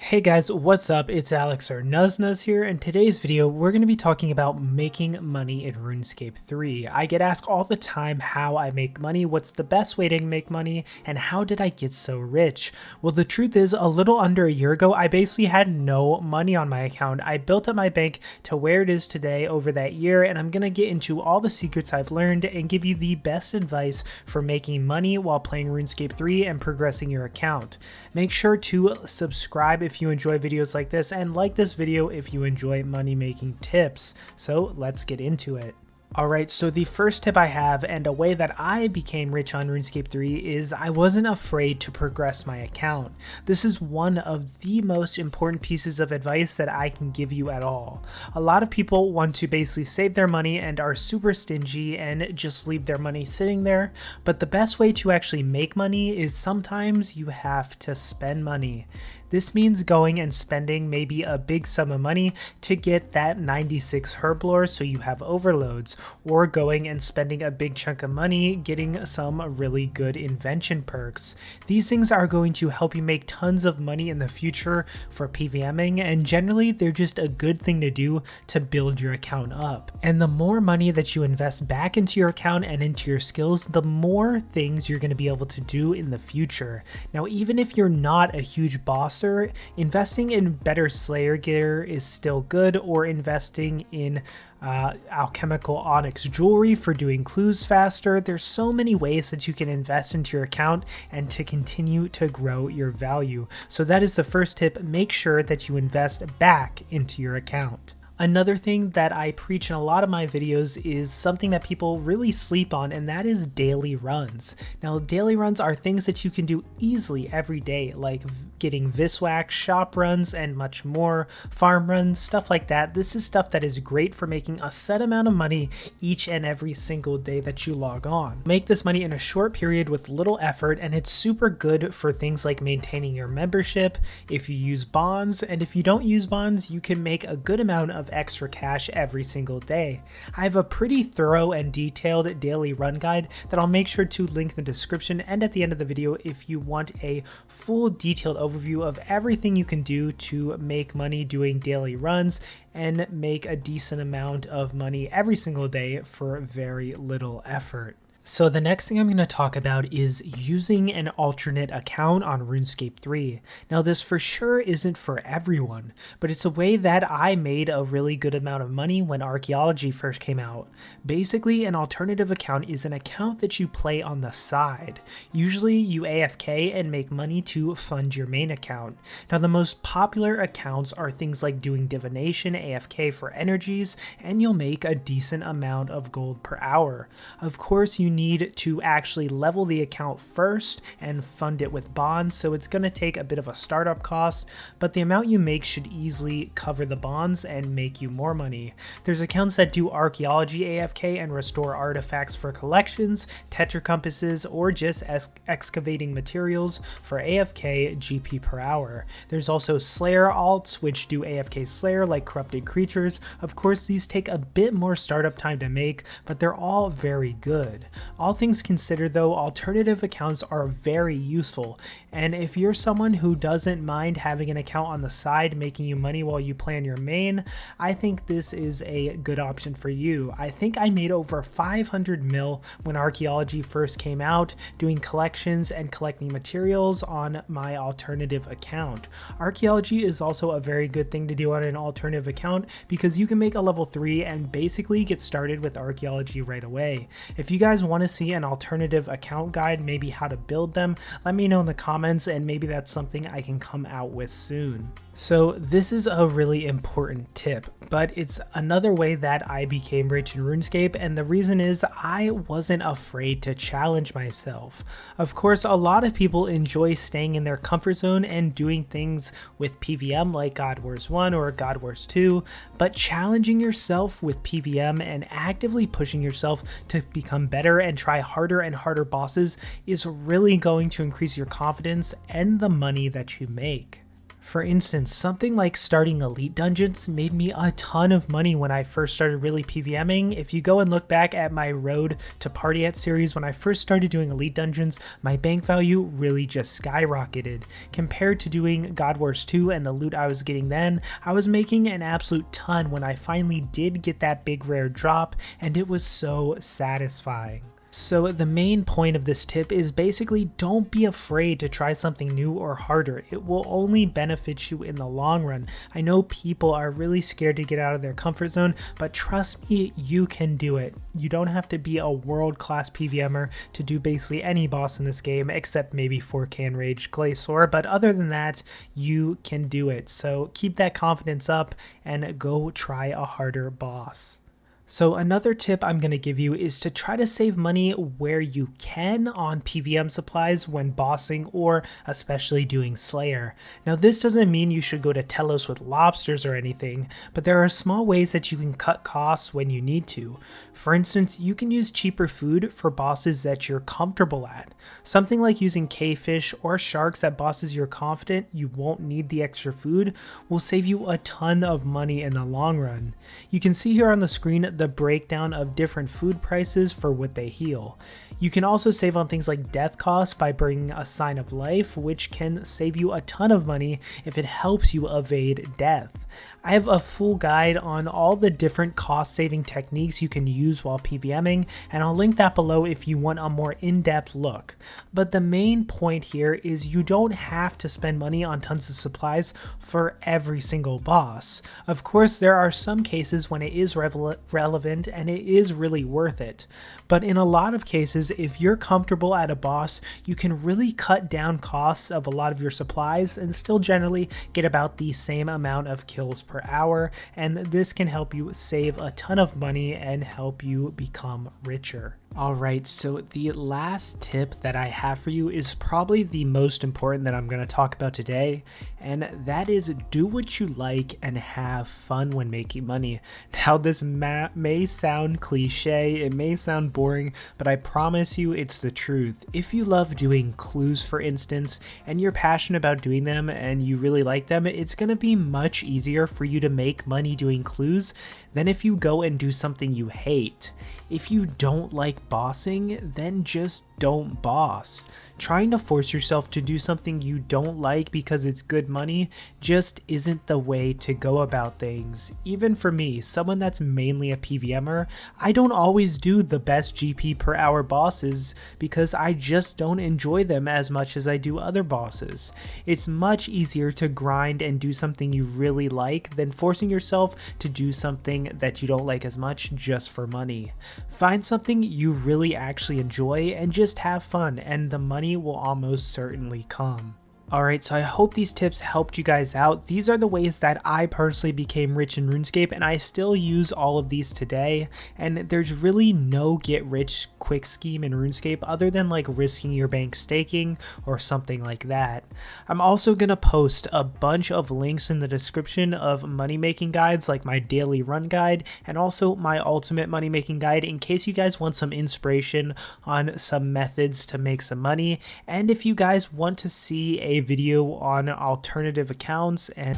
Hey guys, what's up? It's Alex or Nuznuz here. In today's video, we're going to be talking about making money in RuneScape 3. I get asked all the time how I make money, what's the best way to make money, and how did I get so rich? Well, the truth is, a little under a year ago, I basically had no money on my account. I built up my bank to where it is today over that year, and I'm going to get into all the secrets I've learned and give you the best advice for making money while playing RuneScape 3 and progressing your account. Make sure to subscribe if you enjoy videos like this, and like this video if you enjoy money making tips. So let's get into it. Alright, so the first tip I have, and a way that I became rich on RuneScape 3, is I wasn't afraid to progress my account. This is one of the most important pieces of advice that I can give you at all. A lot of people want to basically save their money and are super stingy and just leave their money sitting there, but the best way to actually make money is sometimes you have to spend money. This means going and spending maybe a big sum of money to get that 96 herb lore so you have overloads, or going and spending a big chunk of money getting some really good invention perks. These things are going to help you make tons of money in the future for PVMing, and generally they're just a good thing to do to build your account up. And the more money that you invest back into your account and into your skills, the more things you're going to be able to do in the future. Now, even if you're not a huge boss, investing in better Slayer gear is still good, or investing in alchemical onyx jewelry for doing clues faster. There's so many ways that you can invest into your account and to continue to grow your value. So that is the first tip. Make sure that you invest back into your account. Another thing that I preach in a lot of my videos is something that people really sleep on, and that is daily runs. Now, daily runs are things that you can do easily every day, like getting Viswax, shop runs, and much more, farm runs, stuff like that. This is stuff that is great for making a set amount of money each and every single day that you log on. Make this money in a short period with little effort, and it's super good for things like maintaining your membership, if you use bonds, and if you don't use bonds, you can make a good amount of extra cash every single day. I have a pretty thorough and detailed daily run guide that I'll make sure to link in the description and at the end of the video if you want a full detailed overview of everything you can do to make money doing daily runs and make a decent amount of money every single day for very little effort. So the next thing I'm going to talk about is using an alternate account on RuneScape 3. Now, this for sure isn't for everyone, but it's a way that I made a really good amount of money when archaeology first came out. Basically, an alternative account is an account that you play on the side. Usually you AFK and make money to fund your main account. Now, the most popular accounts are things like doing divination, AFK for energies, and you'll make a decent amount of gold per hour. Of course, you need to actually level the account first and fund it with bonds, so it's going to take a bit of a startup cost, but the amount you make should easily cover the bonds and make you more money. There's accounts that do archaeology AFK and restore artifacts for collections, tetra compasses, or just excavating materials for AFK GP per hour. There's also Slayer alts, which do AFK Slayer like corrupted creatures. Of course, these take a bit more startup time to make, but they're all very good. All things considered though, alternative accounts are very useful, and if you're someone who doesn't mind having an account on the side making you money while you plan your main, I think this is a good option for you. I think I made over 500 mil when archaeology first came out doing collections and collecting materials on my alternative account. Archaeology is also a very good thing to do on an alternative account because you can make a level 3 and basically get started with archaeology right away. If you guys want to see an alternative account guide, maybe how to build them, let me know in the comments, and maybe that's something I can come out with soon. So this is a really important tip, but it's another way that I became rich in RuneScape, and the reason is I wasn't afraid to challenge myself. Of course, a lot of people enjoy staying in their comfort zone and doing things with PVM like God Wars 1 or God Wars 2, but challenging yourself with PVM and actively pushing yourself to become better and try harder and harder bosses is really going to increase your confidence and the money that you make. For instance, something like starting elite dungeons made me a ton of money when I first started really PVMing. If you go and look back at my Road to Party At series, when I first started doing elite dungeons, my bank value really just skyrocketed. Compared to doing God Wars 2 and the loot I was getting then, I was making an absolute ton when I finally did get that big rare drop, and it was so satisfying. So the main point of this tip is basically don't be afraid to try something new or harder. It will only benefit you in the long run. I know people are really scared to get out of their comfort zone, but trust me, you can do it. You don't have to be a world-class PVMer to do basically any boss in this game, except maybe 4K Enraged Glacier, but other than that, you can do it. So keep that confidence up and go try a harder boss. So another tip I'm going to give you is to try to save money where you can on PVM supplies when bossing or especially doing Slayer. Now this doesn't mean you should go to Telos with lobsters or anything, but there are small ways that you can cut costs when you need to. For instance, you can use cheaper food for bosses that you're comfortable at. Something like using K-fish or sharks at bosses you're confident you won't need the extra food will save you a ton of money in the long run. You can see here on the screen the breakdown of different food prices for what they heal. You can also save on things like death costs by bringing a sign of life, which can save you a ton of money if it helps you evade death. I have a full guide on all the different cost saving techniques you can use while PVMing, and I'll link that below if you want a more in-depth look. But the main point here is you don't have to spend money on tons of supplies for every single boss. Of course, there are some cases when it is relevant and it is really worth it. But in a lot of cases, if you're comfortable at a boss, you can really cut down costs of a lot of your supplies and still generally get about the same amount of kills per hour, and this can help you save a ton of money and help you become richer. Alright, so the last tip that I have for you is probably the most important that I'm going to talk about today, and that is do what you like and have fun when making money. Now this may sound cliche, it may sound boring, but I promise you it's the truth. If you love doing clues, for instance, and you're passionate about doing them and you really like them, it's going to be much easier for you to make money doing clues than if you go and do something you hate. If you don't like bossing, then just don't boss. Trying to force yourself to do something you don't like because it's good money just isn't the way to go about things. Even for me, someone that's mainly a PVMer, I don't always do the best GP per hour bosses because I just don't enjoy them as much as I do other bosses. It's much easier to grind and do something you really like than forcing yourself to do something that you don't like as much just for money. Find something you really actually enjoy and just have fun, and the money will almost certainly come. Alright, so I hope these tips helped you guys out. These are the ways that I personally became rich in RuneScape, and I still use all of these today, and there's really no get rich quick scheme in RuneScape other than like risking your bank staking or something like that. I'm also going to post a bunch of links in the description of money making guides like my daily run guide and also my ultimate money making guide in case you guys want some inspiration on some methods to make some money, and if you guys want to see a video on alternative accounts and